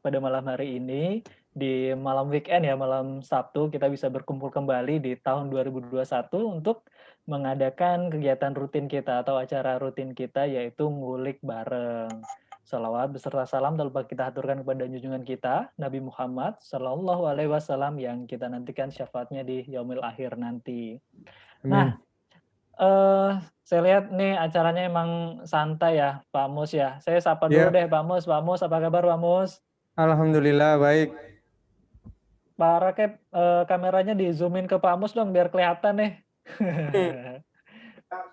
Pada malam hari ini, di malam weekend ya, malam Sabtu, kita bisa berkumpul kembali di tahun 2021 untuk mengadakan kegiatan rutin kita atau acara rutin kita, yaitu ngulik bareng. Salawat beserta salam lupa kita aturkan kepada junjungan kita, Nabi Muhammad Sallallahu Alaihi Wasallam, yang kita nantikan syafaatnya di yaumil akhir nanti. Nah, saya lihat nih acaranya emang santai ya, Pak Mus ya. Saya sapa dulu deh Pak Mus. Pak Mus, apa kabar Pak Mus? Alhamdulillah baik. Pak Rakep, kameranya di-zoom-in ke Pak Mus dong biar kelihatan nih.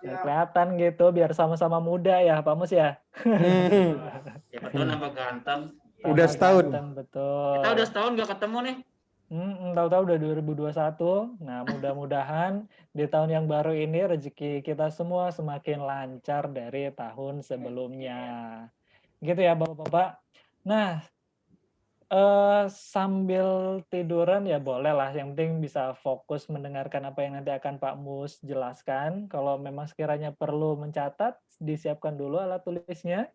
Biar kelihatan gitu, biar sama-sama muda ya Pak Mus ya. Ya betul, nambah ganteng. Udah setahun. Ganteng, betul. Kita udah setahun gak ketemu nih. Tahu-tahu udah 2021. Nah, mudah-mudahan di tahun yang baru ini rezeki kita semua semakin lancar dari tahun sebelumnya. Gitu ya Bapak-bapak. Nah, sambil tiduran ya boleh lah, yang penting bisa fokus mendengarkan apa yang nanti akan Pak Mus jelaskan. Kalau memang sekiranya perlu mencatat, disiapkan dulu alat tulisnya.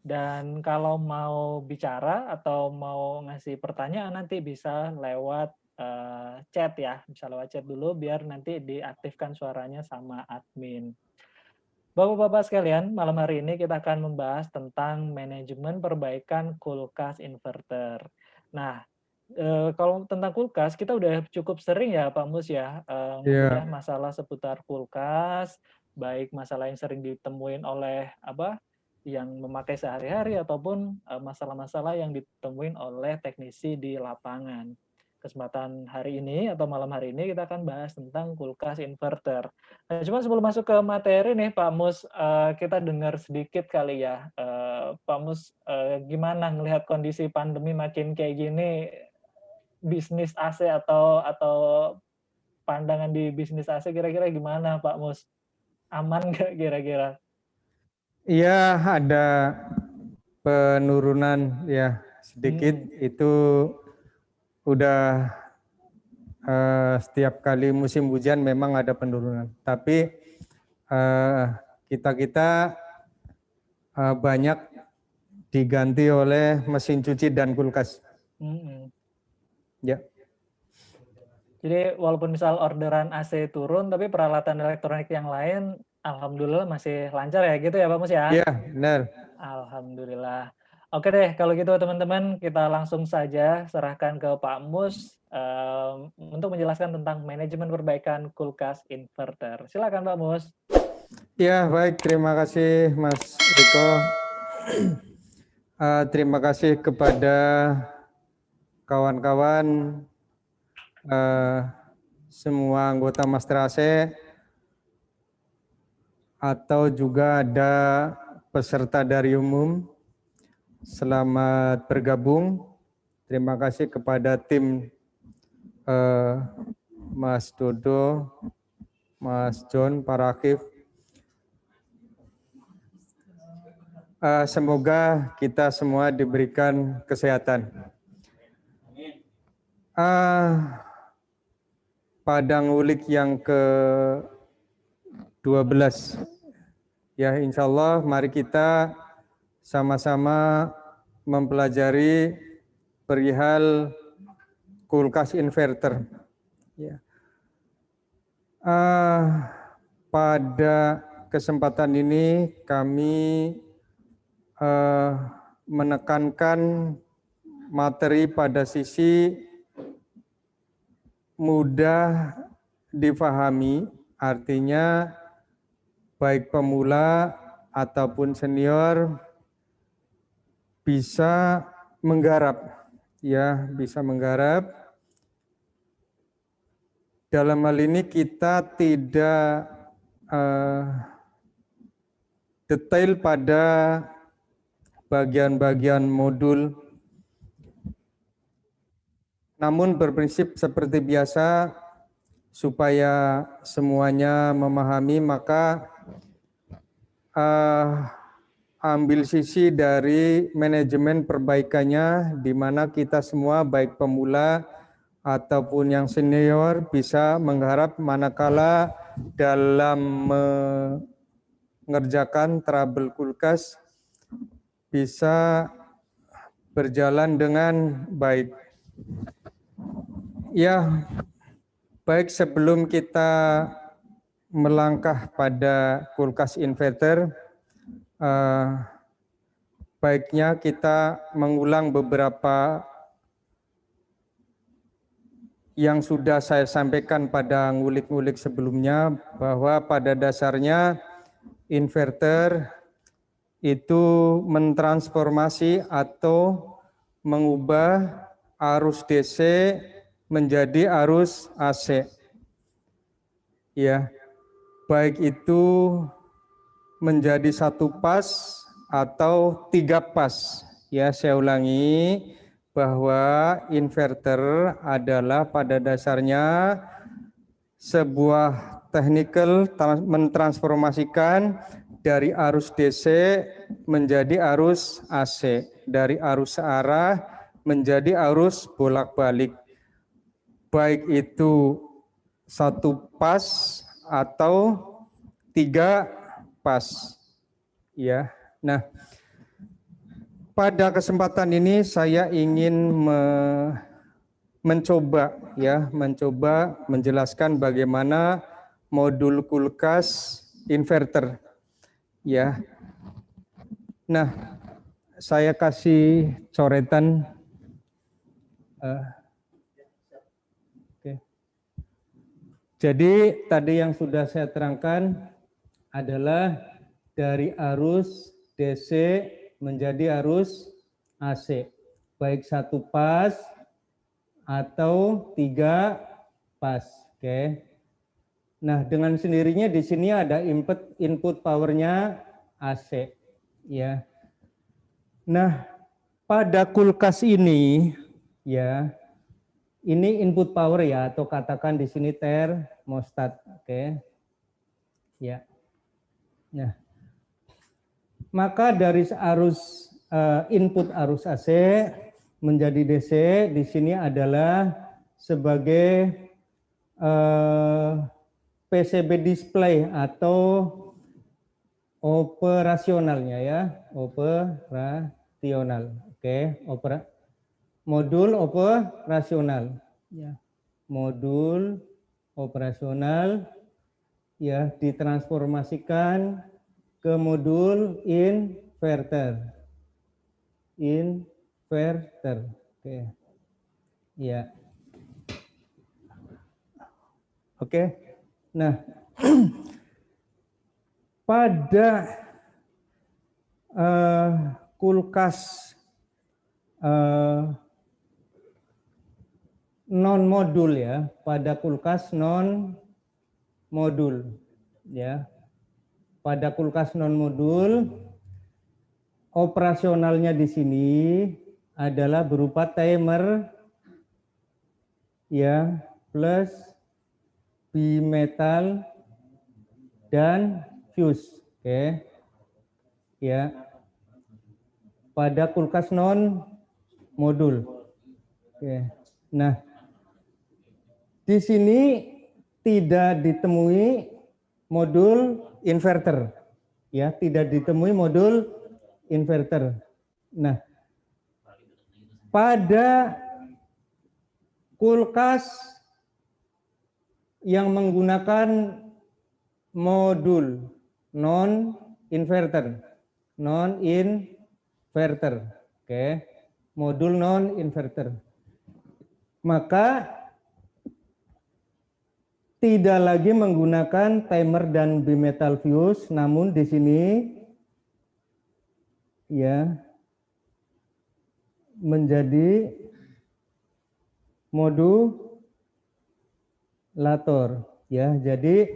Dan kalau mau bicara atau mau ngasih pertanyaan nanti bisa lewat chat ya, bisa lewat chat dulu biar nanti diaktifkan suaranya sama admin. Bapak-bapak sekalian, malam hari ini kita akan membahas tentang manajemen perbaikan kulkas inverter. Nah, kalau tentang kulkas kita udah cukup sering ya Pak Mus ya, ngobrol masalah seputar kulkas, baik masalah yang sering ditemuin oleh yang memakai sehari-hari ataupun masalah-masalah yang ditemuin oleh teknisi di lapangan. Kesempatan hari ini atau malam hari ini kita akan bahas tentang kulkas inverter. Nah, cuma sebelum masuk ke materi nih Pak Mus, kita dengar sedikit kali ya, Pak Mus, gimana ngelihat kondisi pandemi makin kayak gini, bisnis AC atau pandangan di bisnis AC kira-kira gimana Pak Mus? Aman nggak kira-kira? Iya, ada penurunan ya sedikit. Itu udah setiap kali musim hujan memang ada penurunan. Tapi kita banyak diganti oleh mesin cuci dan kulkas. Ya. Jadi walaupun misal orderan AC turun, tapi peralatan elektronik yang lain alhamdulillah masih lancar ya gitu ya Pak Mus ya? Iya, benar. Alhamdulillah. Oke deh, kalau gitu teman-teman kita langsung saja serahkan ke Pak Mus untuk menjelaskan tentang manajemen perbaikan kulkas inverter. Silakan Pak Mus. Ya, baik. Terima kasih Mas Riko. Terima kasih kepada kawan-kawan semua anggota Master AC atau juga ada peserta dari umum. Selamat bergabung. Terima kasih kepada tim Mas Dodo, Mas John, Pak Rakif. Semoga kita semua diberikan kesehatan. Pada ngulik yang ke-12, ya insya Allah mari kita sama-sama mempelajari perihal kulkas inverter. Ya. Pada kesempatan ini kami menekankan materi pada sisi mudah difahami, artinya baik pemula ataupun senior bisa menggarap, ya bisa menggarap. Dalam hal ini kita tidak detail pada bagian-bagian modul, namun berprinsip seperti biasa, supaya semuanya memahami, maka ambil sisi dari manajemen perbaikannya, di mana kita semua baik pemula ataupun yang senior bisa mengharap manakala dalam mengerjakan trouble kulkas bisa berjalan dengan baik. Ya, baik sebelum kita melangkah pada kulkas inverter, baiknya kita mengulang beberapa yang sudah saya sampaikan pada ngulik-ngulik sebelumnya, bahwa pada dasarnya inverter itu mentransformasi atau mengubah arus DC menjadi arus AC. Ya, baik itu menjadi 1 pas atau 3 pas. Ya, saya ulangi bahwa inverter adalah pada dasarnya sebuah technical mentransformasikan dari arus DC menjadi arus AC, dari arus searah menjadi arus bolak-balik, baik itu 1 pas atau 3 pas. Ya. Nah, pada kesempatan ini saya ingin mencoba menjelaskan bagaimana modul kulkas inverter. Ya. Nah, saya kasih coretan. Jadi tadi yang sudah saya terangkan adalah dari arus DC menjadi arus AC, baik 1 pas atau 3 pas. Oke. Nah, dengan sendirinya di sini ada input powernya AC. Ya. Nah, pada kulkas ini, ya, ini input power ya, atau katakan di sini termostat. Oke. Ya. Nah, maka dari arus input arus AC menjadi DC di sini adalah sebagai PCB display atau operasionalnya ya, operasional. Oke, modul operasional ya. Modul operasional ya ditransformasikan ke modul inverter. Oke. Ya. Oke. Nah, pada kulkas non modul ya, pada kulkas non modul ya. Pada kulkas non modul operasionalnya di sini adalah berupa timer ya, plus bimetal dan fuse. Oke. Ya. Pada kulkas non modul. Oke. Nah, di sini tidak ditemui modul inverter. Ya, tidak ditemui modul inverter. Nah, pada kulkas yang menggunakan modul non inverter, oke, modul non inverter, maka tidak lagi menggunakan timer dan bimetal fuse, namun di sini ya menjadi modulator ya. Jadi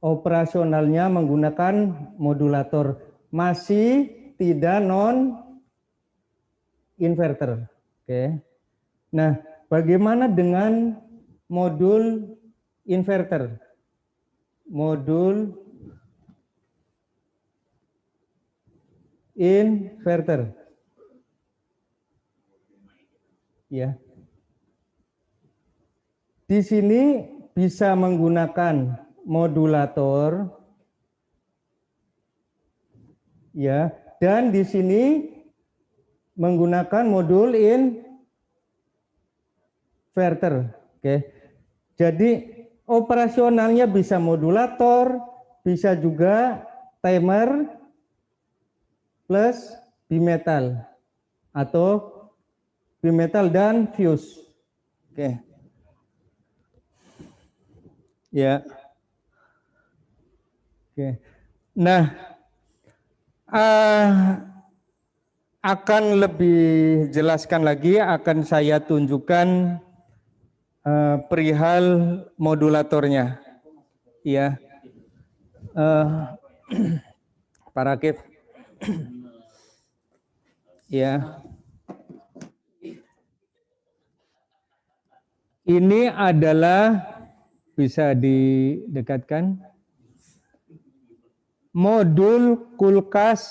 operasionalnya menggunakan modulator, masih tidak non inverter. Oke. Nah, bagaimana dengan modul inverter. Modul inverter. Ya. Di sini bisa menggunakan modulator. Ya, dan di sini menggunakan modul inverter. Oke. Jadi operasionalnya bisa modulator, bisa juga timer plus bimetal atau bimetal dan fuse. Oke. Ya. Oke. Nah, akan lebih jelaskan lagi, akan saya tunjukkan perihal modulatornya. Ya. Pak Rakif. Ya. Ini adalah, bisa didekatkan, modul kulkas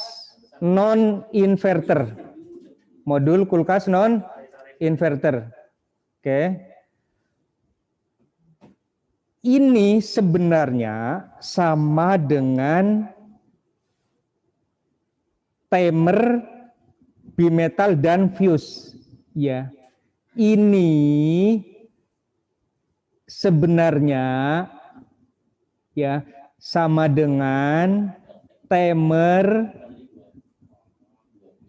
non-inverter. Modul kulkas non-inverter. Oke. Ini sebenarnya sama dengan timer, bimetal, dan fuse. Ya. Ini sebenarnya ya sama dengan timer,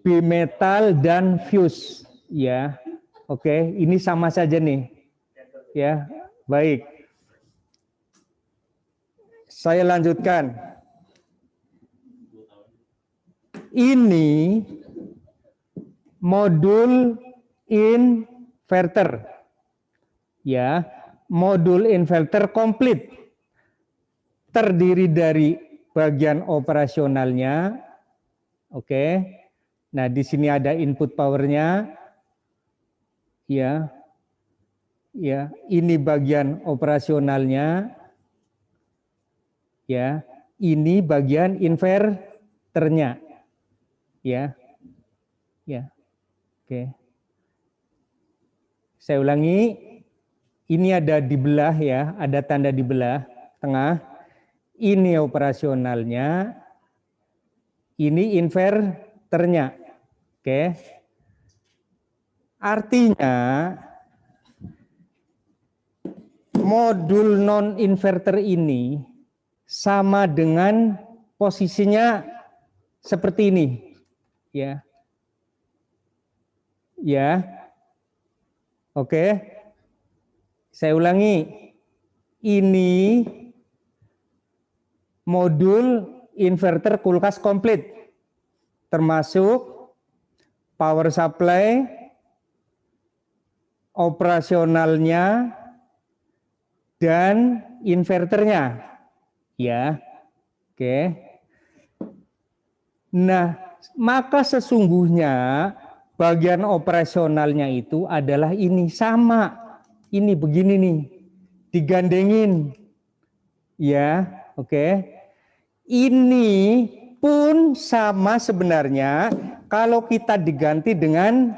bimetal, dan fuse. Ya. Oke, ini sama saja nih. Ya, baik. Saya lanjutkan. Ini modul inverter. Ya, modul inverter komplit. Terdiri dari bagian operasionalnya. Oke. Nah, di sini ada input powernya. Ya. Ya, ini bagian operasionalnya. Ya, ini bagian inverternya. Ya. Ya. Oke. Saya ulangi. Ini ada di belah ya, ada tanda di belah tengah. Ini operasionalnya. Ini inverternya. Oke. Artinya modul non-inverter ini sama dengan posisinya seperti ini. Ya. Ya. Oke. Saya ulangi. Ini modul inverter kulkas komplit. Termasuk power supply, operasionalnya, dan inverternya. Ya. Oke. Nah, maka sesungguhnya bagian operasionalnya itu adalah ini, sama. Ini begini nih, digandengin. Ya, oke. Ini pun sama sebenarnya kalau kita diganti dengan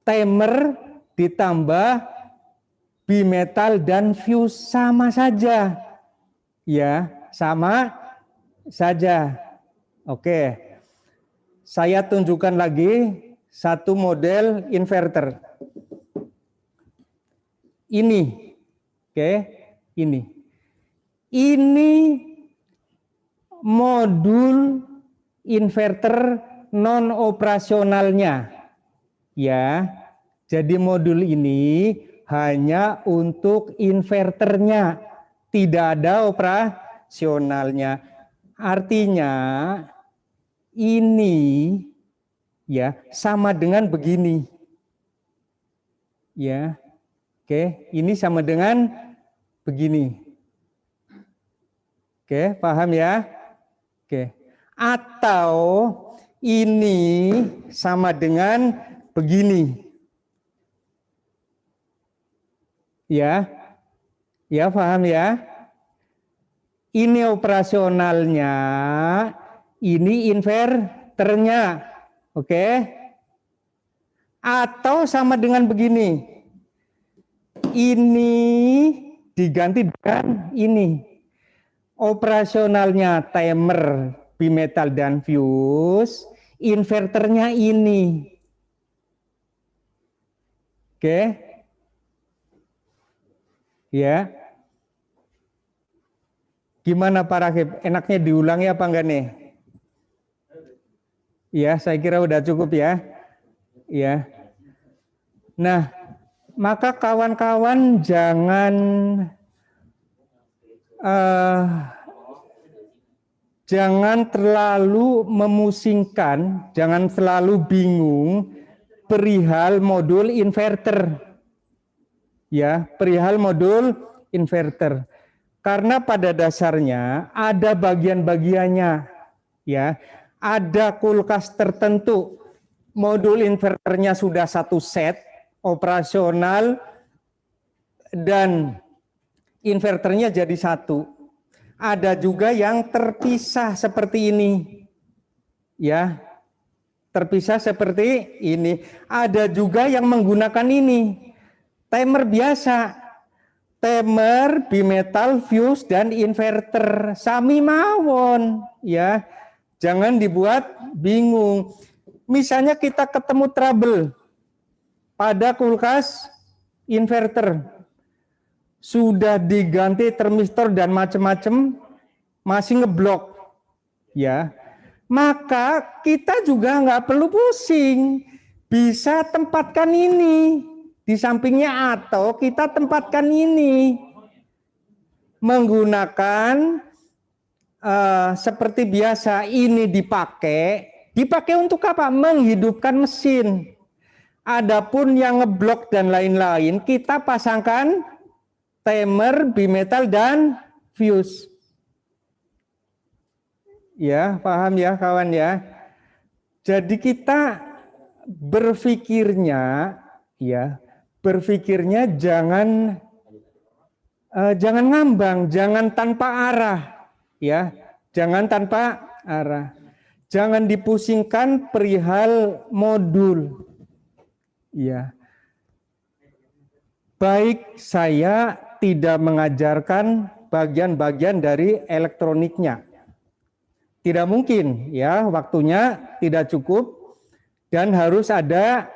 timer ditambah bimetal dan fuse, sama saja. Ya, sama saja. Oke. Saya tunjukkan lagi satu model inverter. Ini. Oke, ini. Ini modul inverter non operasionalnya. Ya. Jadi modul ini hanya untuk inverternya, tidak ada operasionalnya. Artinya ini ya sama dengan begini. Ya. Oke, ini sama dengan begini. Oke, paham ya? Oke. Atau ini sama dengan begini. Ya, ya paham ya. Ini operasionalnya, ini inverternya, oke? Atau sama dengan begini, ini diganti dengan ini. Operasionalnya timer, bimetal dan fuse, inverternya ini. Oke? Ya. Gimana Pak Rakib? Enaknya diulangi apa enggak nih? Ya, saya kira udah cukup ya. Ya. Nah, maka kawan-kawan jangan terlalu memusingkan, jangan selalu bingung perihal modul inverter. Ya, perihal modul inverter. Karena pada dasarnya ada bagian-bagiannya, ya. Ada kulkas tertentu, modul inverternya sudah satu set operasional dan inverternya jadi satu. Ada juga yang terpisah seperti ini, ya. Terpisah seperti ini. Ada juga yang menggunakan ini, timer biasa. Timer, bimetal, fuse, dan inverter. Sami mawon, ya. Jangan dibuat bingung. Misalnya kita ketemu trouble pada kulkas inverter. Sudah diganti termistor dan macam-macam, masih ngeblok. Ya. Maka kita juga nggak perlu pusing. Bisa tempatkan ini di sampingnya atau kita tempatkan ini menggunakan seperti biasa. Ini dipakai untuk apa? Menghidupkan mesin. Adapun yang ngeblok dan lain-lain kita pasangkan timer, bimetal dan fuse. Ya, paham ya kawan ya. Jadi kita berpikirnya jangan ngambang, jangan tanpa arah, ya, jangan tanpa arah, jangan dipusingkan perihal modul, ya. Baik saya tidak mengajarkan bagian-bagian dari elektroniknya, tidak mungkin, ya, waktunya tidak cukup dan harus ada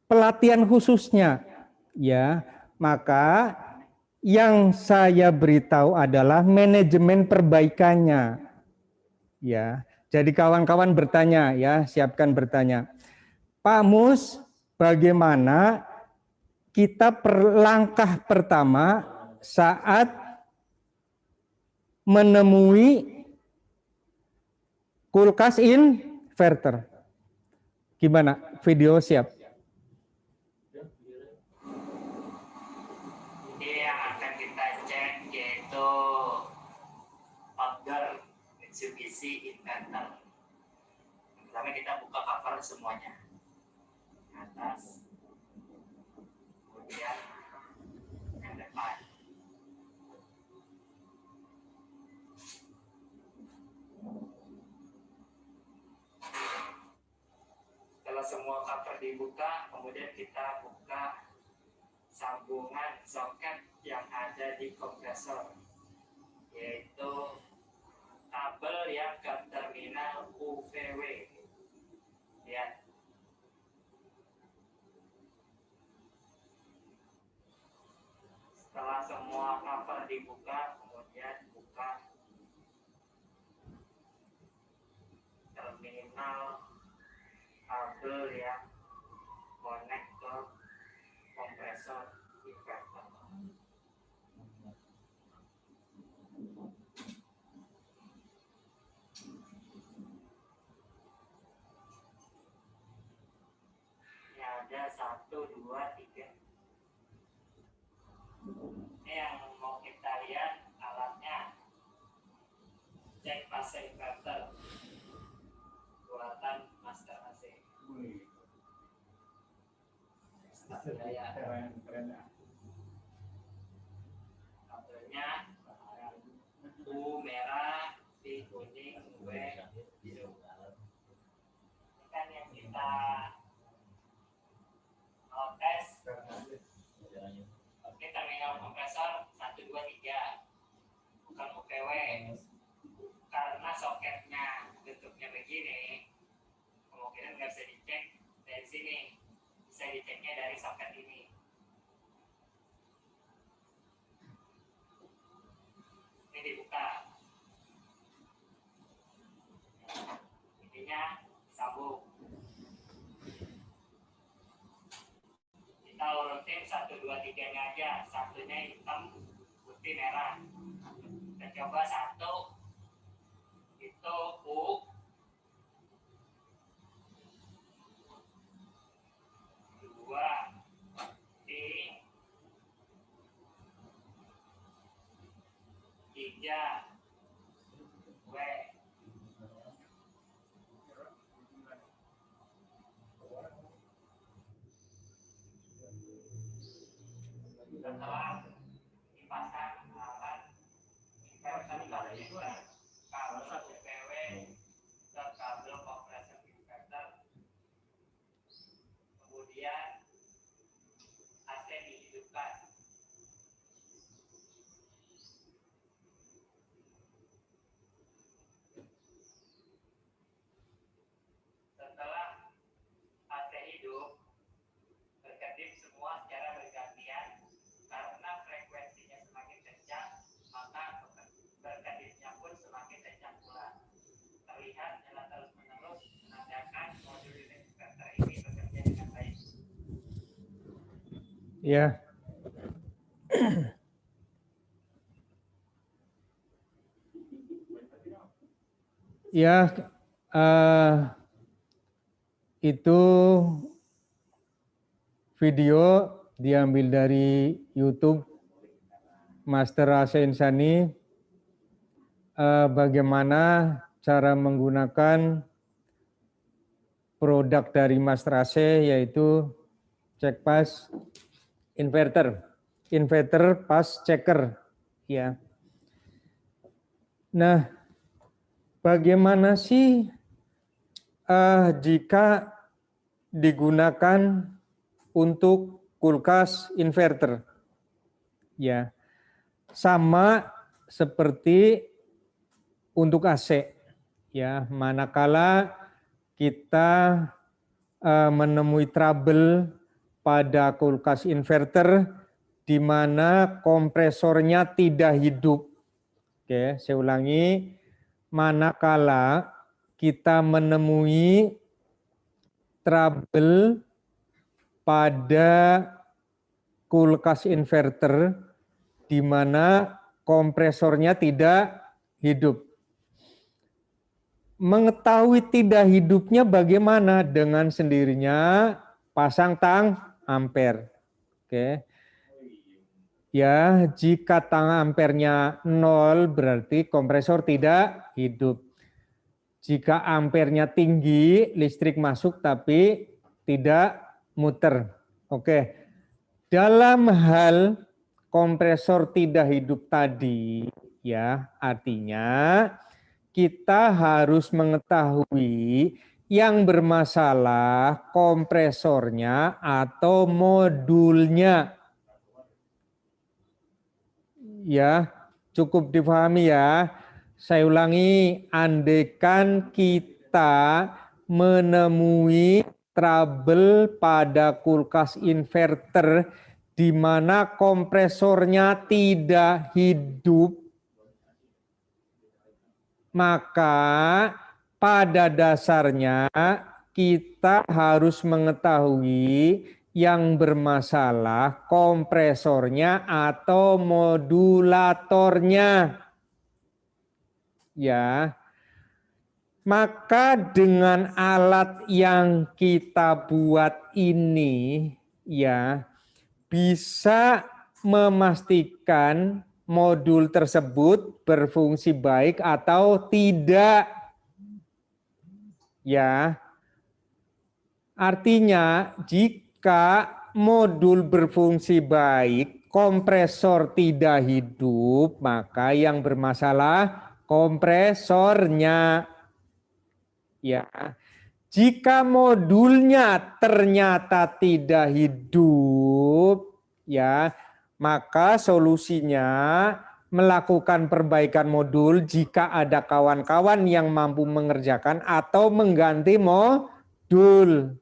pelatihan khususnya, ya. Maka yang saya beritahu adalah manajemen perbaikannya, ya. Jadi kawan-kawan bertanya, ya, siapkan bertanya, Pak Mus, bagaimana kita langkah pertama saat menemui kulkas inverter? Gimana? Video siap? Yang akan kita cek yaitu order Mitsubishi inverter. Pertama kita buka cover semuanya atas, kemudian yang depan. Setelah semua cover dibuka, kemudian kita buka sambungan soket yang ada di kompresor, yaitu kabel yang ke terminal UVW. Lihat. Setelah semua cover dibuka, kemudian buka terminal kabel yang connect ke kompresor inverter. Ini ada 1, 2, 3. Ini yang mau kita lihat alatnya. Cek fase inverter buatan Master AC. Tabelnya U merah, V kuning, W biru. Ini kan yang kita mau tes. Oke, terminal kompresor 1, 2, 3. Bukan UPW. Karena soketnya bentuknya begini, kemungkinan nggak bisa dicek dari sini. Bisa diceknya dari soket ini. Ini dibuka. Ininya sambung. Kita urutin 1, 2, 3-nya aja. Satunya hitam, putih, merah. Kita coba 1. Itu U. 2. T. 3. W. Setelah dipasang alat inverter kabel UPW ke kabel kompresor inverter, kemudian AC dihidupkan. Setelah AC hidup, berkedip semua secara bergantian. Karena frekuensinya semakin kencang, maka berkedipnya pun semakin kencang pula. Terlihat nyala terus-menerus menandakan modul unit inverter ini bekerja dengan baik. Ya. Ya, itu video diambil dari YouTube Master AC Insani, bagaimana cara menggunakan produk dari Master AC, yaitu check pass inverter pass checker, ya. Nah, bagaimana sih jika digunakan untuk kulkas inverter? Ya, sama seperti untuk AC. Ya, manakala kita menemui trouble pada kulkas inverter di mana kompresornya tidak hidup. Oke, saya ulangi. Manakala kita menemui trouble pada kulkas inverter di mana kompresornya tidak hidup. Mengetahui tidak hidupnya bagaimana? Dengan sendirinya pasang tang ampere. Oke. Ya, jika tang ampernya 0 berarti kompresor tidak hidup. Jika ampernya tinggi, listrik masuk tapi tidak muter. Oke. Dalam hal kompresor tidak hidup tadi, ya, artinya kita harus mengetahui yang bermasalah kompresornya atau modulnya. Ya, cukup dipahami ya. Saya ulangi, andaikan kita menemui trouble pada kulkas inverter di mana kompresornya tidak hidup, maka pada dasarnya kita harus mengetahui yang bermasalah kompresornya atau modulatornya. Ya. Maka dengan alat yang kita buat ini, ya, bisa memastikan modul tersebut berfungsi baik atau tidak. Ya. Artinya jika modul berfungsi baik, kompresor tidak hidup, maka yang bermasalah kompresornya. Ya. Jika modulnya ternyata tidak hidup, ya, maka solusinya melakukan perbaikan modul jika ada kawan-kawan yang mampu mengerjakan atau mengganti modul.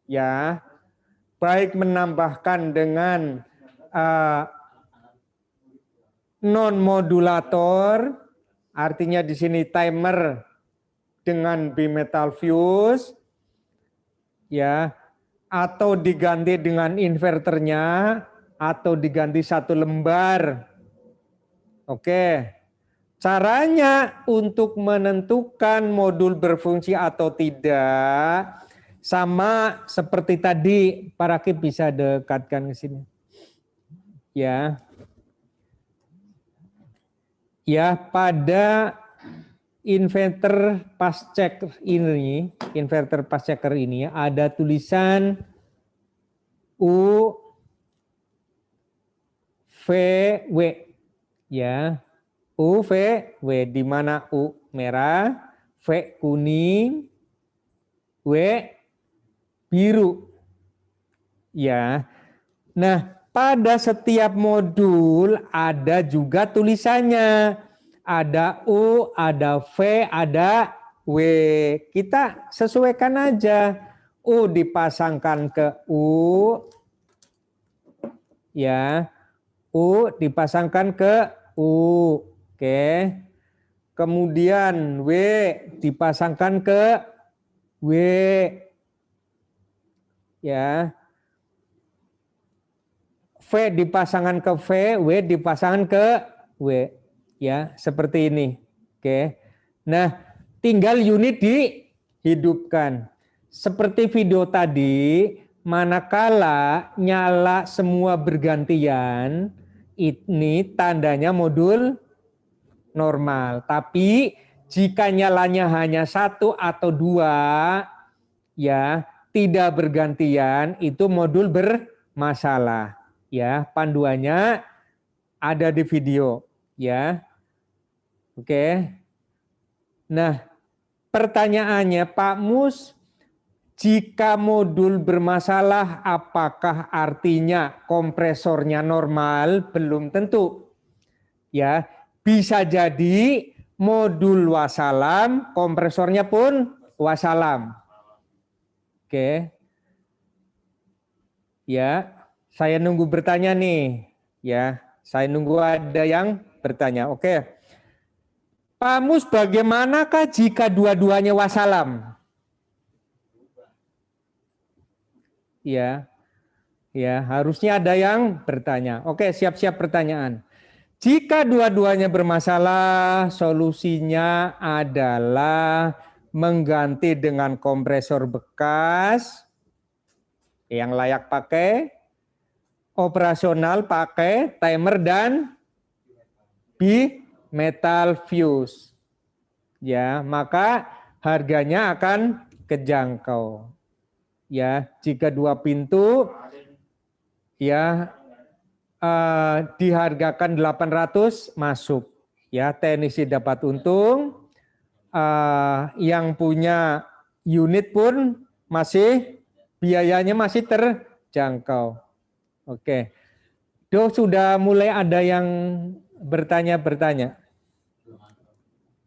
Ya, baik menambahkan dengan non modulator, artinya di sini timer dengan bimetal fuse, ya, atau diganti dengan inverternya, atau diganti 1 lembar. Oke, caranya untuk menentukan modul berfungsi atau tidak sama seperti tadi. Pak Rakib bisa dekatkan ke sini. Ya, ya, pada inverter fast checker ini ada tulisan UVW, ya, UVW, di mana U merah, V kuning, W biru, ya. Nah, pada setiap modul ada juga tulisannya. Ada U, ada V, ada W. Kita sesuaikan aja. U dipasangkan ke U. Ya. U dipasangkan ke U. Oke. Kemudian W dipasangkan ke W. Ya. V dipasangkan ke V, W dipasangkan ke W. Ya, seperti ini. Oke. Nah, tinggal unit dihidupkan. Seperti video tadi, manakala nyala semua bergantian, ini tandanya modul normal. Tapi jika nyalanya hanya 1 atau 2, ya, tidak bergantian, itu modul bermasalah. Ya, panduannya ada di video. Ya, oke. Nah, pertanyaannya, Pak Mus, jika modul bermasalah, apakah artinya kompresornya normal? Belum tentu. Ya, bisa jadi modul wassalam, kompresornya pun wassalam. Oke. Ya, saya nunggu bertanya nih. Ya, saya nunggu ada yang bertanya. Oke. Pak Mus, bagaimanakah jika dua-duanya wassalam? Ya. Ya, harusnya ada yang bertanya. Oke, siap-siap pertanyaan. Jika dua-duanya bermasalah, solusinya adalah mengganti dengan kompresor bekas yang layak pakai, operasional pakai timer dan bimetal fuse. Ya, maka harganya akan kejangkau. Ya, jika 2 pintu ya dihargakan 800 masuk. Ya, teknisi dapat untung. Yang punya unit pun masih biayanya masih terjangkau. Oke. Do, sudah mulai ada yang bertanya-bertanya.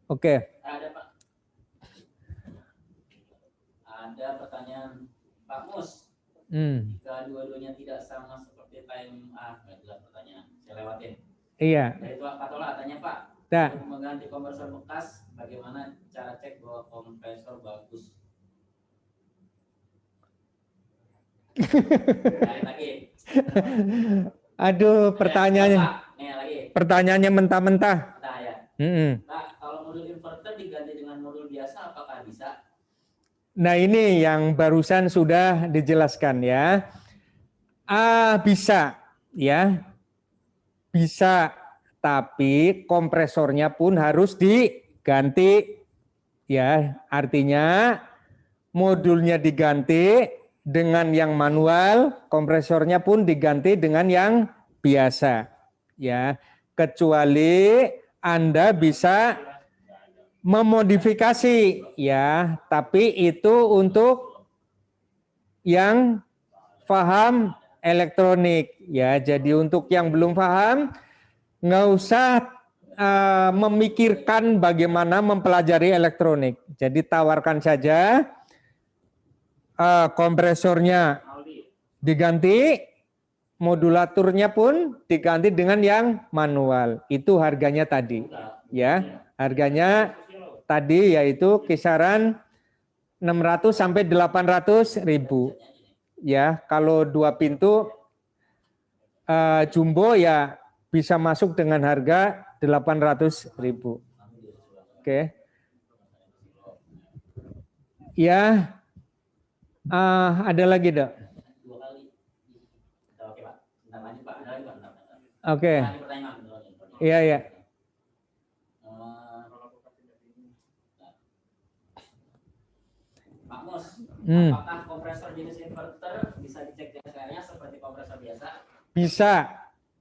Oke. Ada Pak. Ada pertanyaan Pak Mus. Jika dua-duanya tidak sama seperti time jelas pertanyaan. Saya lewatin. Iya. Dari Pak Tola tanya Pak. Nah. Untuk mengganti kompresor bekas, bagaimana cara cek bahwa kompresor bagus? Lagi. Aduh, pertanyaannya. Pertanyaannya mentah-mentah. Nah, ya. Nah, kalau modul inverter diganti dengan modul biasa, apakah bisa? Nah, ini yang barusan sudah dijelaskan ya. Bisa, ya. Bisa, tapi kompresornya pun harus diganti. Ya, artinya modulnya diganti dengan yang manual, kompresornya pun diganti dengan yang biasa. Ya, kecuali Anda bisa memodifikasi ya, tapi itu untuk yang paham elektronik ya. Jadi untuk yang belum paham nggak usah memikirkan bagaimana mempelajari elektronik. Jadi tawarkan saja kompresornya diganti, modulatornya pun diganti dengan yang manual. Itu harganya tadi ya. Harganya tadi yaitu kisaran 600 sampai 800 ribu. Ya, kalau 2 pintu jumbo ya bisa masuk dengan harga 800 ribu. Oke. Ya, ada lagi dok? Oke. Iya, iya. Pak Mus, apakah kompresor jenis inverter bisa dicek CSR-nya seperti kompresor biasa? Bisa,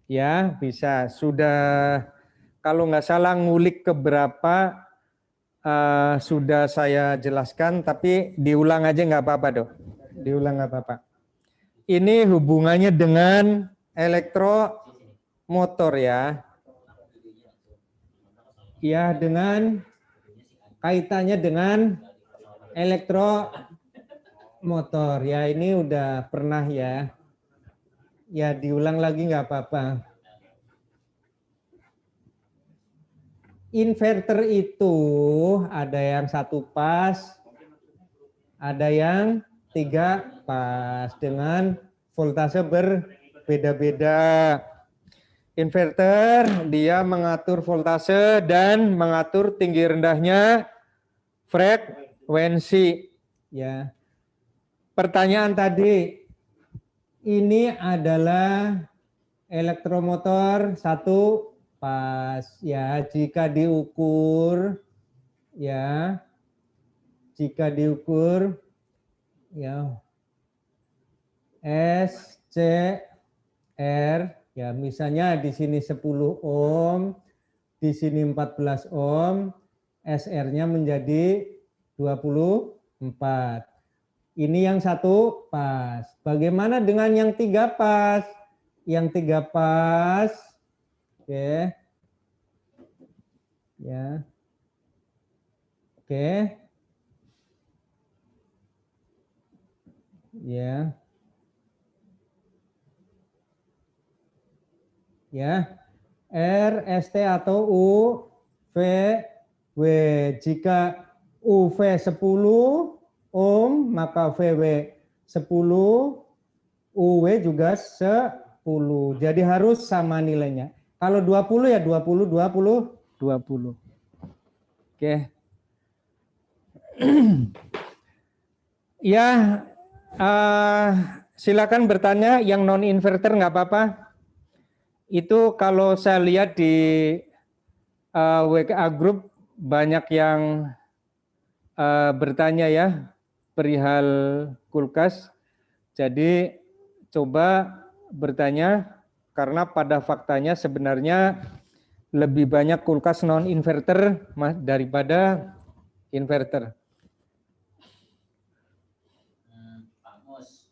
ya bisa. Sudah kalau nggak salah ngulik ke berapa sudah saya jelaskan, tapi diulang aja nggak apa-apa dok. Diulang nggak apa-apa. Ini hubungannya dengan elektromotor ya. Ya, dengan kaitannya dengan elektromotor ya, ini udah pernah ya. Ya diulang lagi nggak apa-apa. Inverter itu ada yang 1 pas, ada yang 3 pas dengan voltase berbeda-beda. Inverter dia mengatur voltase dan mengatur tinggi rendahnya frekuensi. Ya. Pertanyaan tadi, ini adalah elektromotor 1 pas. Ya, jika diukur ya, ya SCR ya, misalnya di sini 10 ohm, di sini 14 ohm, SR-nya menjadi 24. Ini yang 1 pas. Bagaimana dengan yang 3 pas? Yang 3 pas, oke. Ya. Oke. Ya. Ya. R, ST atau U, V, W. Jika UV 10 ohm, maka VW 10, UW juga 10. Jadi harus sama nilainya. Kalau 20 ya 20, 20, 20. Oke. Ya, silakan bertanya. Yang non inverter nggak apa-apa. Itu kalau saya lihat di WA group banyak yang bertanya ya perihal kulkas. Jadi coba bertanya, karena pada faktanya sebenarnya lebih banyak kulkas non inverter daripada inverter. Pak Mus,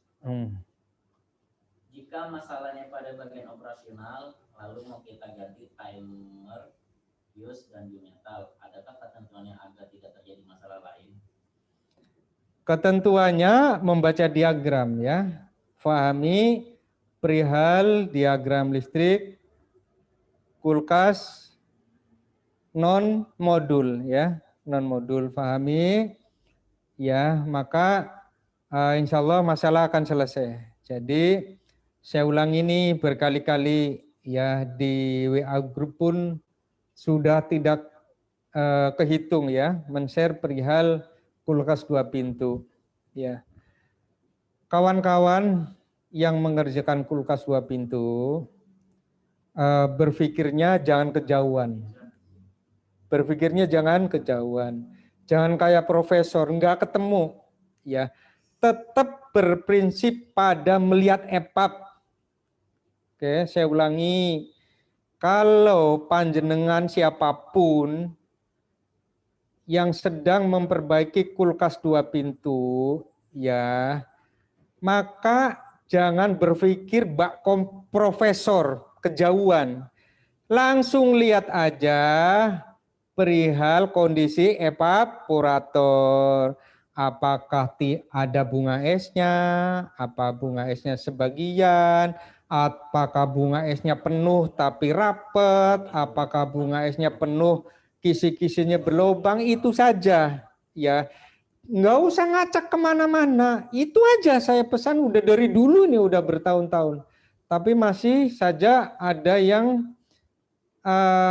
jika masalahnya pada bagian operasional, lalu mau kita ganti timer, BIOS dan bimetal, adakah ketentuannya agar tidak terjadi masalah lain? Ketentuannya membaca diagram ya, pahami perihal diagram listrik, kulkas, non modul ya, non modul pahami ya, maka insya Allah masalah akan selesai. Jadi saya ulang ini berkali-kali ya, di WA group pun sudah tidak kehitung ya, men-share perihal kulkas 2 pintu ya. Kawan-kawan yang mengerjakan kulkas 2 pintu berpikirnya jangan kejauhan. Berpikirnya jangan kejauhan. Jangan kayak profesor, nggak ketemu ya. tetap berprinsip pada melihat EPAB. Oke, saya ulangi. Kalau panjenengan siapapun yang sedang memperbaiki kulkas 2 pintu, ya, maka jangan berpikir bak profesor kejauhan. Langsung lihat aja perihal kondisi evaporator. Apakah ada bunga esnya, apa bunga esnya sebagian, apakah bunga esnya penuh tapi rapet, apakah bunga esnya penuh kisi-kisinya berlubang, itu saja ya. Nggak usah ngacak kemana-mana, itu aja saya pesan udah dari dulu nih, udah bertahun-tahun. Tapi masih saja ada yang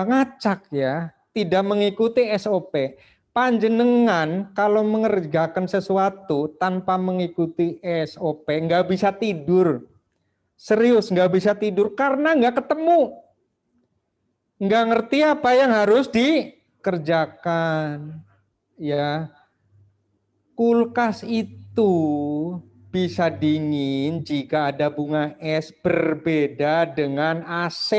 ngacak ya, tidak mengikuti SOP. Panjenengan kalau mengerjakan sesuatu tanpa mengikuti SOP nggak bisa tidur. Serius nggak bisa tidur karena nggak ketemu. Nggak ngerti apa yang harus dikerjakan. Ya, kulkas itu bisa dingin jika ada bunga es, berbeda dengan AC.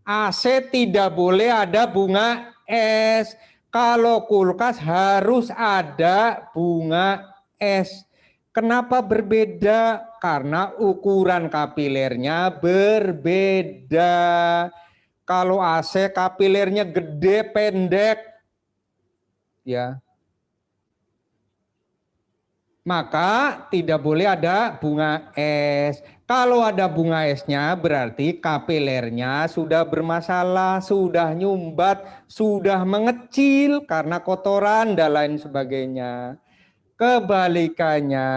AC tidak boleh ada bunga es. Kalau kulkas harus ada bunga es. Kenapa berbeda? Karena ukuran kapilernya berbeda. Kalau AC kapilernya gede, pendek, ya, maka tidak boleh ada bunga es. Kalau ada bunga esnya berarti kapilernya sudah bermasalah, sudah nyumbat, sudah mengecil karena kotoran dan lain sebagainya. Kebalikannya,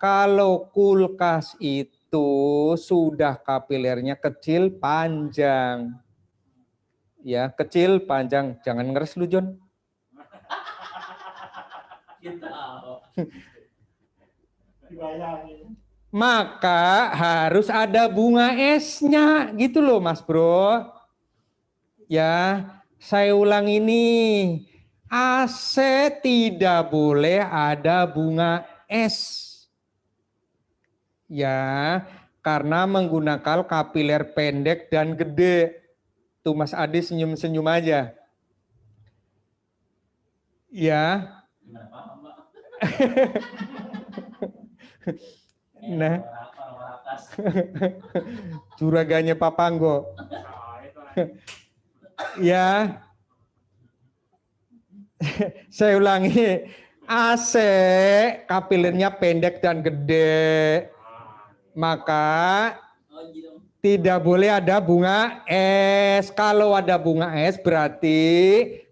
kalau kulkas itu sudah kapilernya kecil panjang. Ya, kecil panjang, jangan ngeres lu John. Maka harus ada bunga esnya gitu loh Mas Bro. Ya, saya ulang ini. AC tidak boleh ada bunga es. Ya, karena menggunakan kapiler pendek dan gede. Tuh Mas Adi senyum-senyum aja. Ya. Nah, juraganya Papanggo. Ya, saya ulangi, AC kapilernya pendek dan gede, maka tidak boleh ada bunga es. Kalau ada bunga es berarti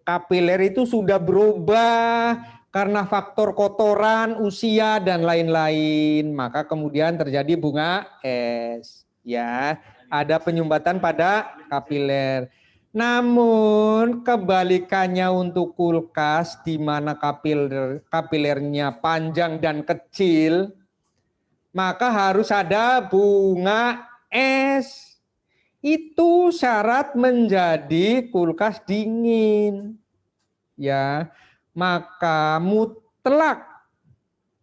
kapiler itu sudah berubah karena faktor kotoran, usia dan lain-lain. Maka kemudian terjadi bunga es. Ya, ada penyumbatan pada kapiler. Namun kebalikannya untuk kulkas di mana kapilernya panjang dan kecil, maka harus ada bunga es. Itu syarat menjadi kulkas dingin. Ya, maka mutlak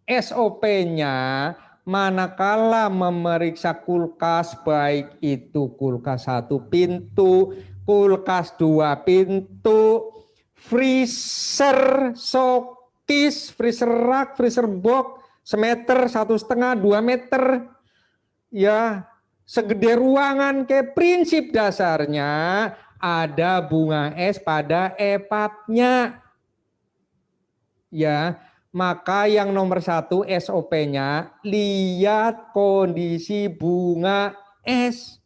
SOP-nya manakala memeriksa kulkas, baik itu kulkas 1 pintu, kulkas 2 pintu, freezer, showcase, freezer rak, freezer box, semeter, 1,5, 2 meter, ya segede ruangan, kayak prinsip dasarnya ada bunga es pada EPAB-nya. Ya, maka yang nomor 1 SOP-nya lihat kondisi bunga es.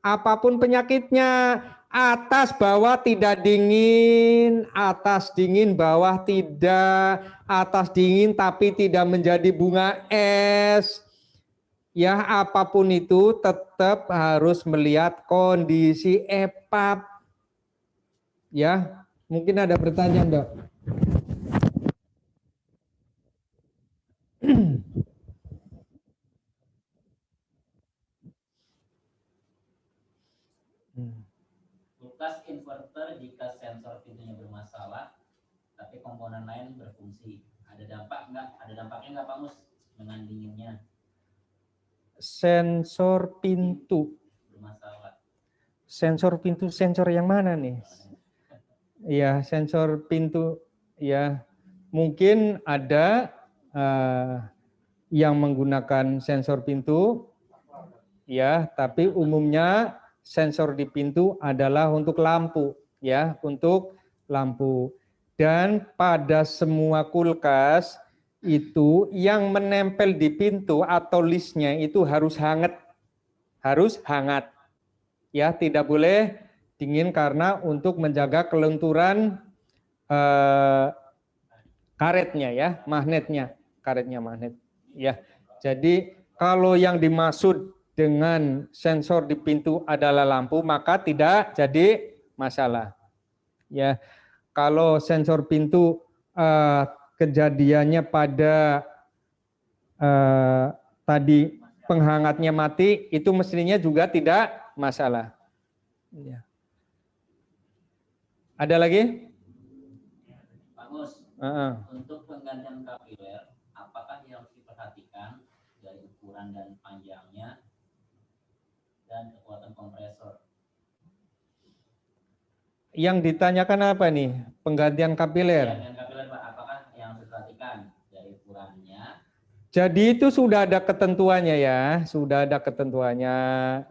Apapun penyakitnya, atas bawah tidak dingin, atas dingin bawah tidak, atas dingin tapi tidak menjadi bunga es. Ya, apapun itu tetap harus melihat kondisi EPAB. Ya, mungkin ada pertanyaan, Dok. Kulkas inverter jika sensor pintunya bermasalah, tapi komponen lain berfungsi. Ada dampak nggak? Ada dampaknya nggak Pak Mus dengan dinginnya? Sensor pintu. Bermasalah. Sensor pintu, sensor yang mana nih? Ya, sensor pintu. Ya, mungkin ada yang menggunakan sensor pintu. Ya, tapi umumnya sensor di pintu adalah untuk lampu, ya, untuk lampu. Dan pada semua kulkas itu yang menempel di pintu atau listnya itu harus hangat, ya, tidak boleh dingin karena untuk menjaga kelenturan karetnya, ya, magnetnya, karetnya magnet, ya. Jadi kalau yang dimaksud dengan sensor di pintu adalah lampu, maka tidak jadi masalah. Ya, kalau sensor pintu kejadiannya pada tadi penghangatnya mati, itu mestinya juga tidak masalah. Ya. Ada lagi? Pak Mus, untuk penggantian kapiler, apakah yang harus diperhatikan dari ukuran dan panjangnya dan kekuatan kompresor? Yang ditanyakan apa nih? Penggantian kapiler. Penggantian kapiler, Pak, apakah yang harus diperhatikan dari ukurannya? Jadi itu sudah ada ketentuannya, ya, sudah ada ketentuannya.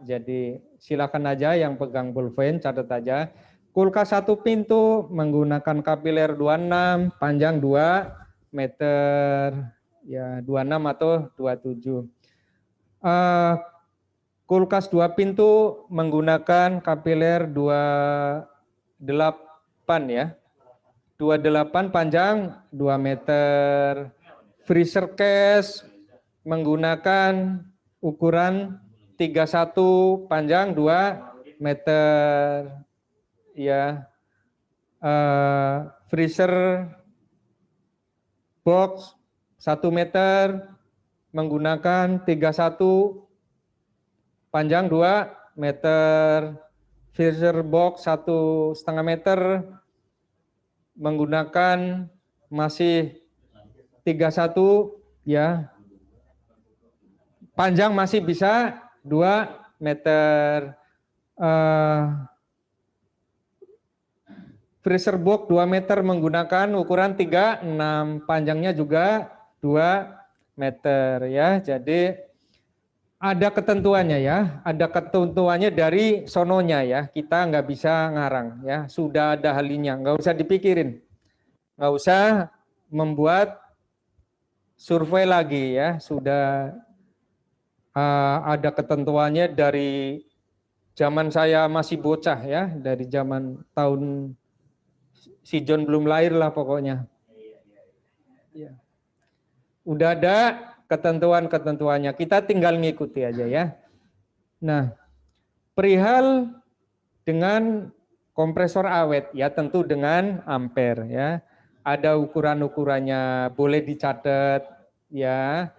Jadi silakan aja yang pegang pulpen catat aja. Kulkas 1 pintu menggunakan kapiler 26, panjang 2 meter, ya 26 atau 27. Kulkas 2 pintu menggunakan kapiler 28, ya. 28 panjang 2 meter. Freezer case menggunakan ukuran 31 panjang 2 meter. Ya. Freezer box 1 meter menggunakan 31 panjang 2 meter, freezer box 1,5 meter menggunakan masih 31, ya. Panjang masih bisa 2 meter. Freezer box 2 meter menggunakan ukuran 36, panjangnya juga 2 meter, ya. Jadi ada ketentuannya, ya, ada ketentuannya dari sononya, ya. Kita nggak bisa ngarang, ya. Sudah ada halinya, nggak usah dipikirin, nggak usah membuat survei lagi, ya. Sudah ada ketentuannya dari zaman saya masih bocah, ya, dari zaman tahun si John belum lahir lah pokoknya. Ya. Udah ada ketentuan-ketentuannya, kita tinggal ngikuti aja, ya. Nah, perihal dengan kompresor awet, ya, tentu dengan ampere, ya. Ada ukuran-ukurannya, boleh dicatat, ya.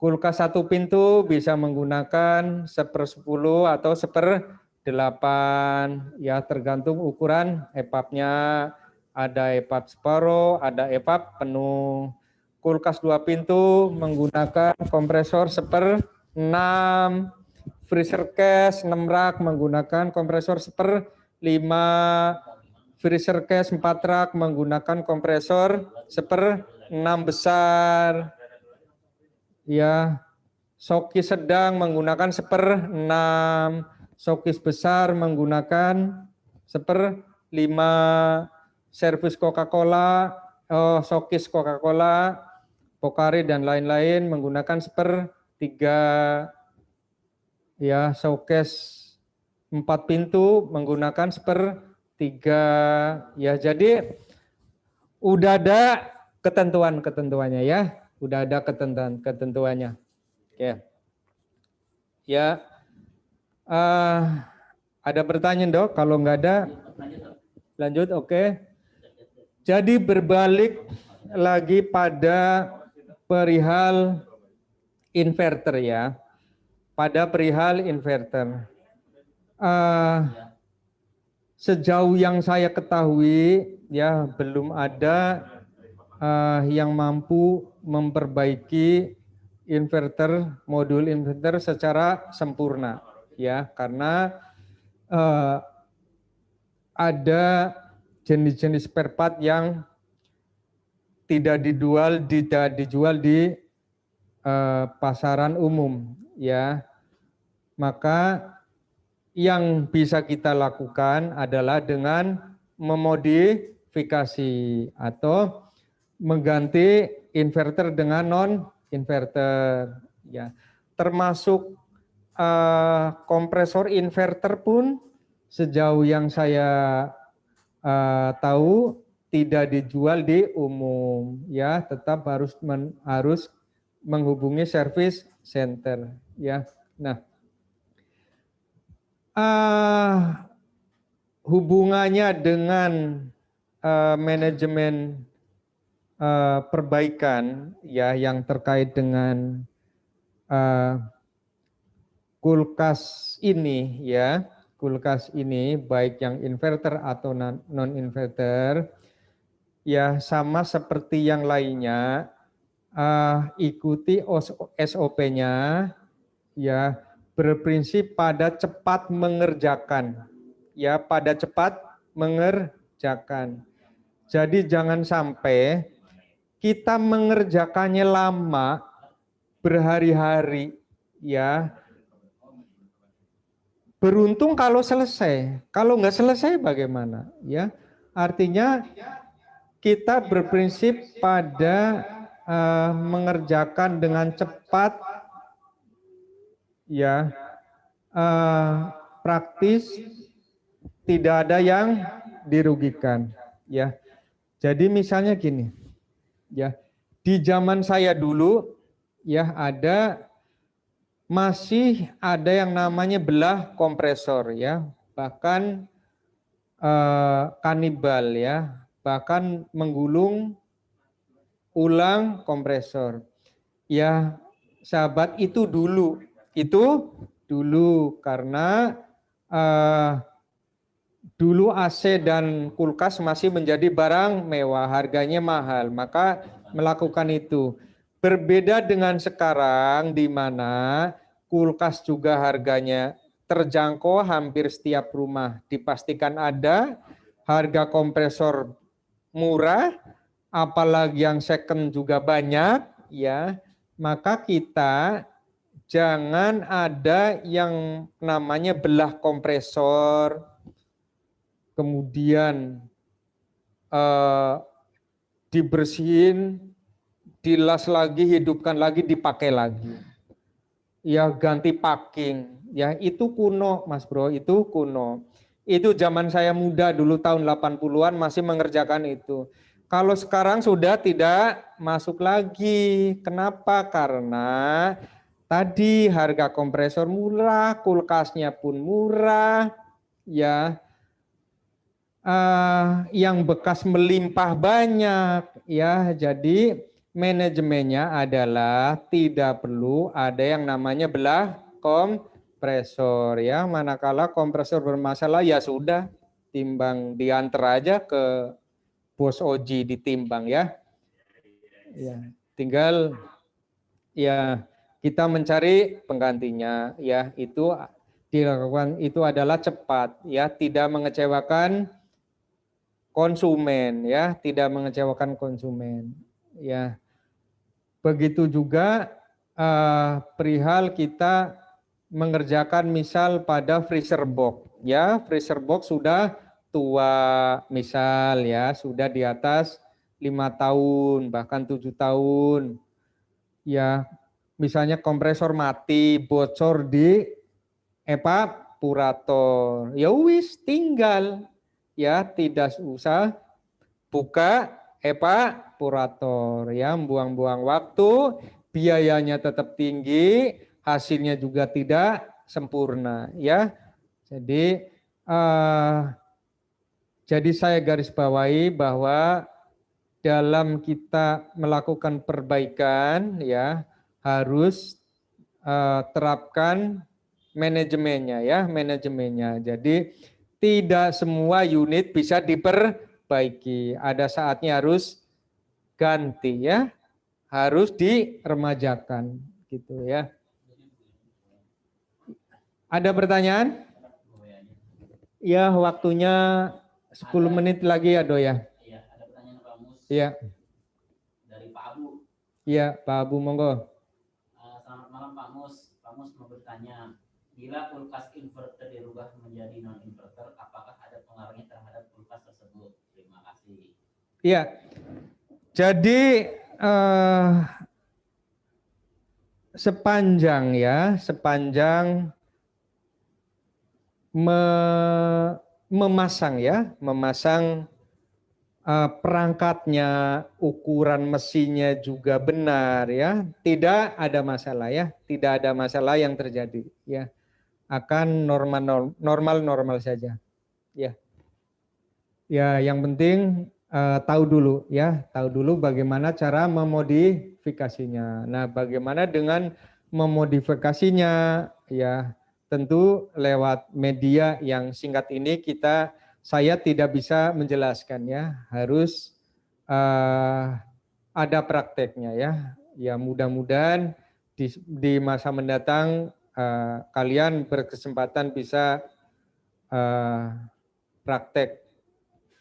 Kulkas 1 pintu bisa menggunakan 1/10 atau 1/8, ya, tergantung ukuran EPAP-nya. Ada EPAP separuh, ada EPAP penuh. Kulkas 2 pintu menggunakan kompresor 1/6, freezer case 6 rak menggunakan kompresor 1/5, freezer case 4 rak menggunakan kompresor 1/6 besar, ya. Showcase sedang menggunakan 1/6, showcase besar menggunakan 1/5, servis Coca-Cola, showcase Coca-Cola, Pocari dan lain-lain menggunakan 1/3, ya. Showcase 4 pintu menggunakan 1/3, ya. Jadi udah ada ketentuannya, ya. Udah ada ketentuannya. Oke. Ya. Ada pertanyaan, Dok? Kalau nggak ada, lanjut. Oke. Jadi berbalik lagi pada perihal inverter, ya. Pada perihal inverter. Sejauh yang saya ketahui, ya, belum ada yang mampu memperbaiki modul inverter secara sempurna, ya, karena ada jenis-jenis spare part yang tidak dijual di pasaran umum, ya. Maka yang bisa kita lakukan adalah dengan memodifikasi atau mengganti inverter dengan non-inverter, ya. Termasuk kompresor inverter pun sejauh yang saya tahu tidak dijual di umum, ya, tetap harus menghubungi service center, ya. Nah, hubungannya dengan manajemen perbaikan, ya, yang terkait dengan kulkas ini, ya, kulkas ini baik yang inverter atau non-inverter, ya, sama seperti yang lainnya, ikuti SOP-nya, ya, berprinsip pada cepat mengerjakan, ya, pada cepat mengerjakan. Jadi jangan sampai kita mengerjakannya lama, berhari-hari, ya. Beruntung kalau selesai, kalau nggak selesai bagaimana, ya? Artinya kita berprinsip pada mengerjakan dengan cepat, ya, praktis, tidak ada yang dirugikan, ya. Jadi misalnya gini, ya, di zaman saya dulu, ya, masih ada yang namanya belah kompresor, ya, bahkan kanibal, ya, bahkan menggulung ulang kompresor. Ya, sahabat, itu dulu karena dulu AC dan kulkas masih menjadi barang mewah, harganya mahal, maka melakukan itu. Berbeda dengan sekarang di mana kulkas juga harganya terjangkau, hampir setiap rumah dipastikan ada, harga kompresor murah, apalagi yang second juga banyak, ya. Maka kita jangan ada yang namanya belah kompresor, kemudian dibersihin, dilas lagi, hidupkan lagi, dipakai lagi. Ya, ganti packing. Ya, itu kuno, Mas Bro, itu kuno. Itu zaman saya muda dulu tahun 80-an masih mengerjakan itu. Kalau sekarang sudah tidak masuk lagi. Kenapa? Karena tadi harga kompresor murah, kulkasnya pun murah, ya. Yang bekas melimpah banyak, ya. Jadi manajemennya adalah tidak perlu ada yang namanya belah kompresor, ya. Manakala kompresor bermasalah, ya sudah, timbang diantar aja ke bos Oji ditimbang, ya. Ya, tinggal ya kita mencari penggantinya, ya. Itu dilakukan, itu adalah cepat, ya, tidak mengecewakan konsumen, ya, tidak mengecewakan konsumen, ya. Begitu juga perihal kita mengerjakan misal pada freezer box, ya, freezer box sudah tua misal, ya, sudah di atas 5 tahun bahkan 7 tahun, ya, misalnya kompresor mati, bocor di evaporator, ya wis tinggal, ya, tidak usah buka evaporator, ya, buang-buang waktu, biayanya tetap tinggi, hasilnya juga tidak sempurna, ya. Jadi saya garis bawahi bahwa dalam kita melakukan perbaikan, ya, harus terapkan manajemennya, ya, manajemennya. Jadi tidak semua unit bisa diperbaiki. Ada saatnya harus ganti ya, harus diremajakan gitu ya. Ada pertanyaan? Ya, waktunya 10 menit lagi ya, Do ya. Iya, ada pertanyaan Pak Mus. Iya. Dari Pak Abu. Iya, Pak Abu monggo. Selamat malam Pak Mus. Pak Mus mau bertanya, bila kulkas inverter dirubah menjadi non inverter, apakah ada pengaruhnya terhadap kulkas tersebut? Terima kasih. Iya. Jadi sepanjang memasang perangkatnya, ukuran mesinnya juga benar ya, tidak ada masalah ya, tidak ada masalah yang terjadi ya, akan normal saja ya. Ya, yang penting tahu dulu bagaimana cara memodifikasinya. Nah, bagaimana dengan memodifikasinya ya, tentu lewat media yang singkat ini saya tidak bisa menjelaskan ya, harus ada prakteknya ya. Ya, mudah-mudahan di masa mendatang kalian berkesempatan bisa praktek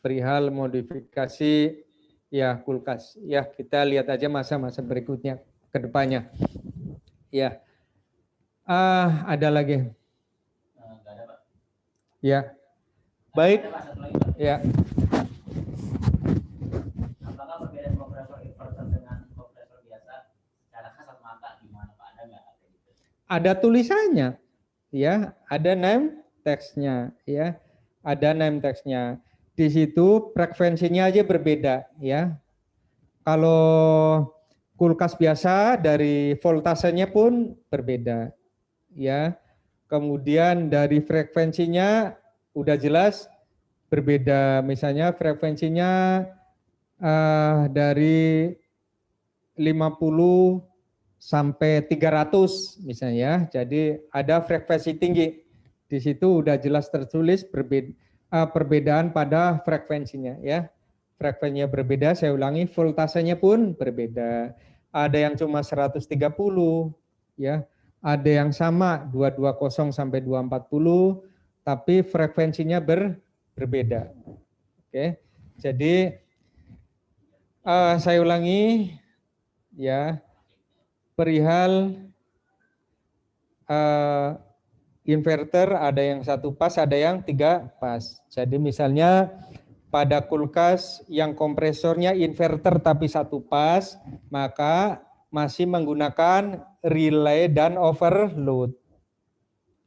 perihal modifikasi ya kulkas. Ya, kita lihat aja masa-masa berikutnya ke depannya. Ya. Ada lagi? Enggak ada, Pak. Ya. Baik. Ada, Pak, satu lagi, Pak. Ya. Apakah perbedaan kompresor inverter dengan kompresor biasa secara kasat mata gimana, Pak? Ada nggak? Ada tulisannya. Ya, ada name text-nya ya. Ada name text-nya. Di situ frekuensinya aja berbeda ya. Kalau kulkas biasa dari voltasenya pun berbeda ya. Kemudian dari frekuensinya udah jelas berbeda. Misalnya frekuensinya dari 50 sampai 300 misalnya. Jadi ada frekuensi tinggi. Di situ udah jelas tertulis perbedaan pada frekuensinya ya. Frekuensinya berbeda, saya ulangi, voltasenya pun berbeda. Ada yang cuma 130 ya. Ada yang sama 220 sampai 240 tapi frekuensinya berbeda. Oke. Jadi saya ulangi ya, perihal inverter ada yang 1 pas, ada yang 3 pas. Jadi misalnya pada kulkas yang kompresornya inverter tapi 1 pas, maka masih menggunakan relay dan overload.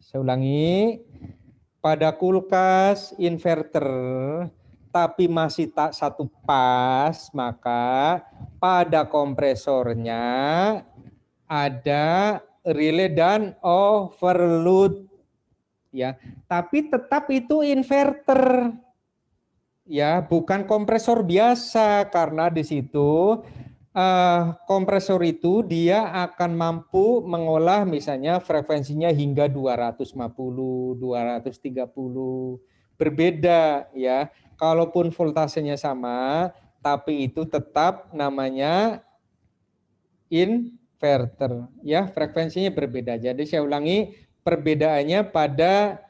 Saya ulangi, pada kulkas inverter tapi masih tak 1 pas, maka pada kompresornya ada relay dan overload ya, tapi tetap itu inverter ya, bukan kompresor biasa, karena di situ kompresor itu dia akan mampu mengolah misalnya frekuensinya hingga 250, 230, berbeda ya. Kalaupun voltasenya sama, tapi itu tetap namanya inverter ya, frekuensinya berbeda. Jadi saya ulangi, perbedaannya pada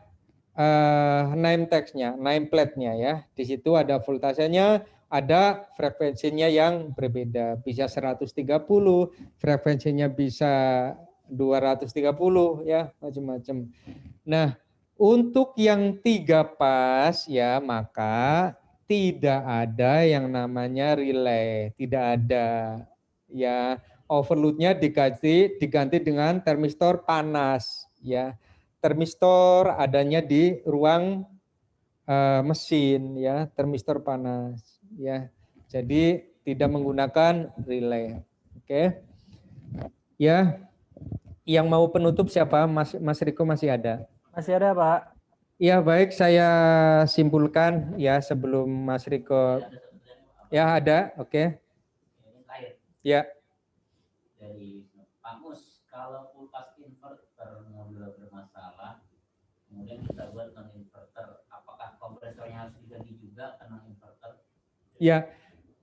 name text-nya, name plate-nya ya. Di situ ada voltasenya, ada frekuensinya yang berbeda. Bisa 130, frekuensinya bisa 230 ya, macam-macam. Nah, untuk yang 3 pas ya, maka tidak ada yang namanya relay, tidak ada ya. Overloadnya diganti dengan termistor panas ya. Termistor adanya di ruang mesin ya, termistor panas ya. Jadi tidak menggunakan relay. Oke. Ya. Yang mau penutup siapa? Mas Riko masih ada? Masih ada, Pak. Ya, baik, saya simpulkan ya sebelum Mas Riko. Ya, ada. Oke. Ya. Dari Pak Mus, kalau kulkas inverter modul bermasalah, kemudian kita buat non inverter, apakah kompresornya harus diganti juga ke non inverter? Ya,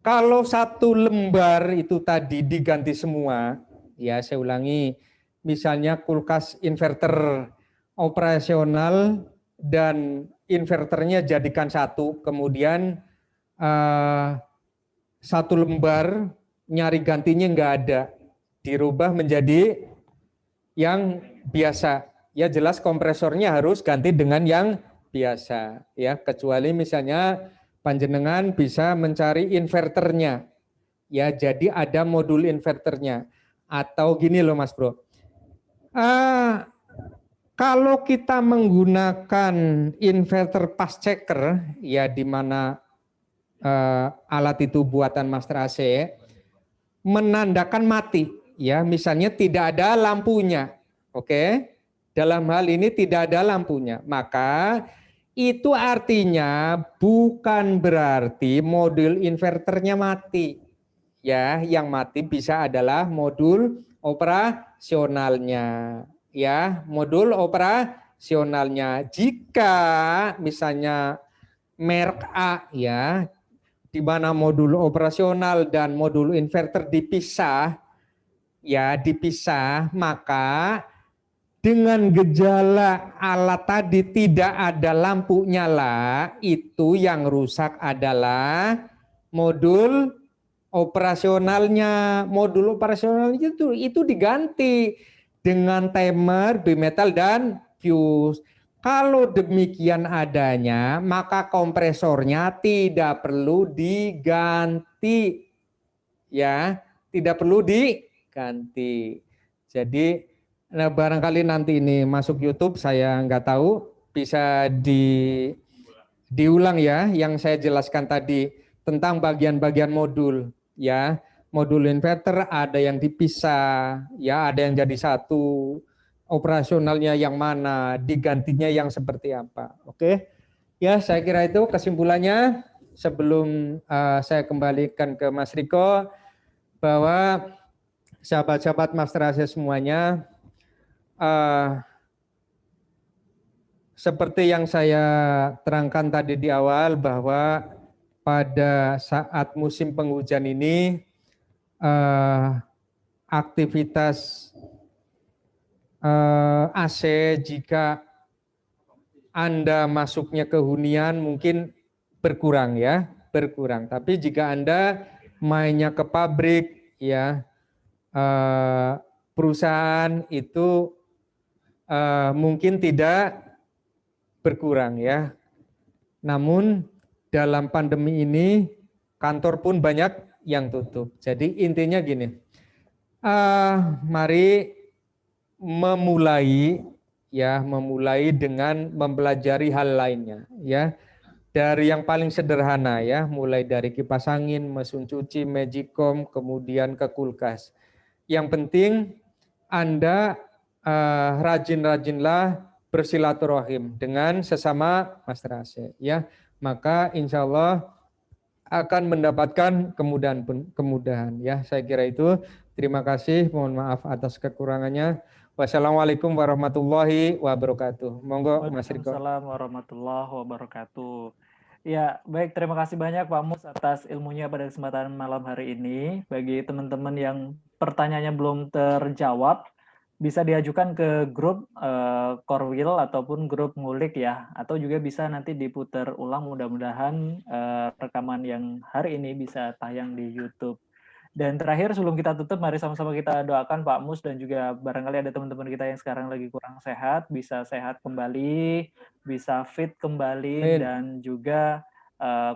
Kalau satu lembar itu tadi diganti semua, ya saya ulangi, misalnya kulkas inverter operasional dan inverternya jadikan satu, kemudian satu lembar nyari gantinya nggak ada, dirubah menjadi yang biasa. Ya jelas kompresornya harus ganti dengan yang biasa, ya kecuali misalnya panjenengan bisa mencari inverternya, ya jadi ada modul inverternya. Atau gini loh Mas Bro, kalau kita menggunakan inverter fast checker, ya di mana alat itu buatan Master AC, menandakan mati, ya misalnya tidak ada lampunya, oke? Dalam hal ini tidak ada lampunya, maka itu artinya bukan berarti modul inverternya mati. Ya, yang mati bisa adalah modul operasionalnya. Ya, modul operasionalnya. Jika misalnya merek A ya, di mana modul operasional dan modul inverter dipisah, ya dipisah, maka dengan gejala alat tadi tidak ada lampu nyala, itu yang rusak adalah modul operasionalnya. Modul operasional itu diganti dengan timer, bimetal dan fuse. Kalau demikian adanya, maka kompresornya tidak perlu diganti. Ya, tidak perlu diganti. Jadi nah, barangkali nanti ini masuk YouTube, saya nggak tahu, bisa diulang ya yang saya jelaskan tadi tentang bagian-bagian modul. Ya, modul inverter ada yang dipisah, ya ada yang jadi satu, operasionalnya yang mana, digantinya yang seperti apa. Oke, ya saya kira itu kesimpulannya. Sebelum saya kembalikan ke Mas Riko, bahwa sahabat-sahabat Master AC semuanya, seperti yang saya terangkan tadi di awal, bahwa pada saat musim penghujan ini aktivitas AC jika Anda masuknya ke hunian mungkin berkurang ya, berkurang. Tapi jika Anda mainnya ke pabrik ya, perusahaan itu mungkin tidak berkurang ya. Namun dalam pandemi ini kantor pun banyak yang tutup. Jadi intinya gini, mari memulai dengan mempelajari hal lainnya ya. Dari yang paling sederhana ya, mulai dari kipas angin, mesin cuci, magicom, kemudian ke kulkas. Yang penting Anda rajin-rajinlah bersilaturahim dengan sesama Master AC ya, maka insya Allah akan mendapatkan kemudahan ya. Saya kira itu. Terima kasih, mohon maaf atas kekurangannya. Wassalamualaikum warahmatullahi wabarakatuh. Monggo Mas Riko. Waalaikumsalam warahmatullahi wabarakatuh. Ya, baik, terima kasih banyak Pak Mus atas ilmunya pada kesempatan malam hari ini. Bagi teman-teman yang pertanyaannya belum terjawab, bisa diajukan ke grup Korwil ataupun grup ngulik ya, atau juga bisa nanti diputar ulang, mudah-mudahan rekaman yang hari ini bisa tayang di YouTube. Dan terakhir sebelum kita tutup, mari sama-sama kita doakan Pak Mus dan juga barangkali ada teman-teman kita yang sekarang lagi kurang sehat, bisa sehat kembali, bisa fit kembali, dan juga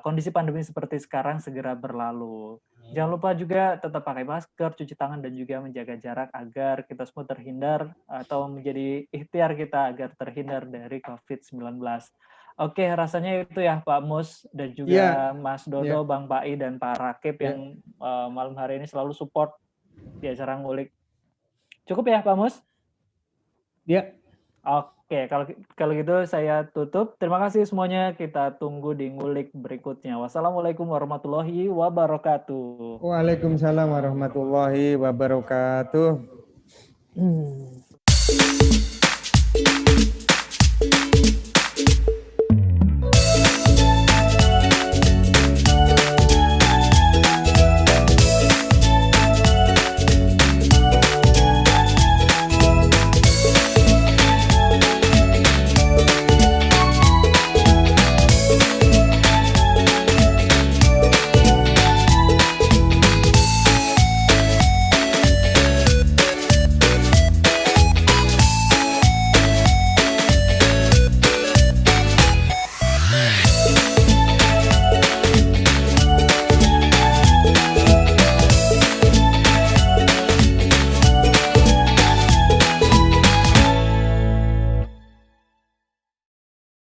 kondisi pandemi seperti sekarang segera berlalu. Jangan lupa juga tetap pakai masker, cuci tangan, dan juga menjaga jarak agar kita semua terhindar atau menjadi ikhtiar kita agar terhindar dari COVID-19. Oke, rasanya itu ya Pak Mus dan juga Mas Dodo, Bang Pai, dan Pak Rakib yang malam hari ini selalu support di acara ngulik. Cukup ya Pak Mus? Ya. Oke, kalau gitu saya tutup. Terima kasih semuanya. Kita tunggu di ngulik berikutnya. Wassalamualaikum warahmatullahi wabarakatuh. Waalaikumsalam warahmatullahi wabarakatuh.